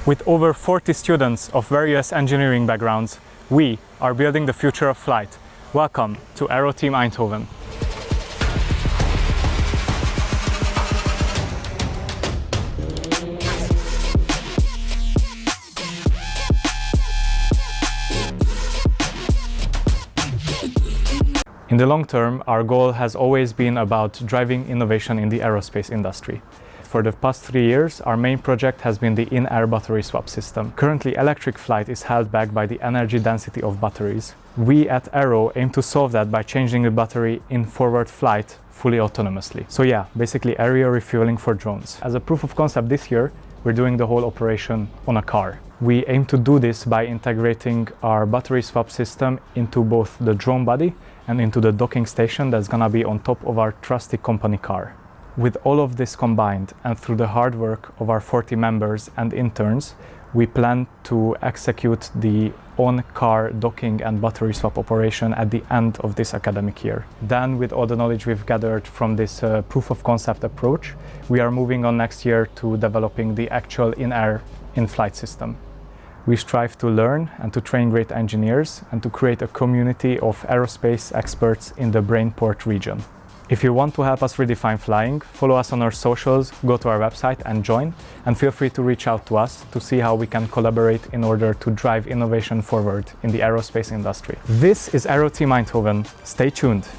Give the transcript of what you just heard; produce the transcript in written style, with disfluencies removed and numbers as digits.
With over 40 students of various engineering backgrounds, we are building the future of flight. Welcome to Aero Team Eindhoven. In the long term, our goal has always been about driving innovation in the aerospace industry. For the past 3 years, our main project has been the in-air battery swap system. Currently, electric flight is held back by the energy density of batteries. We at Aero aim to solve that by changing the battery in forward flight fully autonomously. So yeah, basically area refueling for drones. As a proof of concept this year, we're doing the whole operation on a car. We aim to do this by integrating our battery swap system into both the drone body and into the docking station that's gonna be on top of our trusty company car. With all of this combined and through the hard work of our 40 members and interns, we plan to execute the on-car docking and battery swap operation at the end of this academic year. Then, with all the knowledge we've gathered from this proof of concept approach, we are moving on next year to developing the actual in-air, in-flight system. We strive to learn and to train great engineers and to create a community of aerospace experts in the Brainport region. If you want to help us redefine flying, follow us on our socials, go to our website and join, and feel free to reach out to us to see how we can collaborate in order to drive innovation forward in the aerospace industry. This is Aero Team Eindhoven. Stay tuned.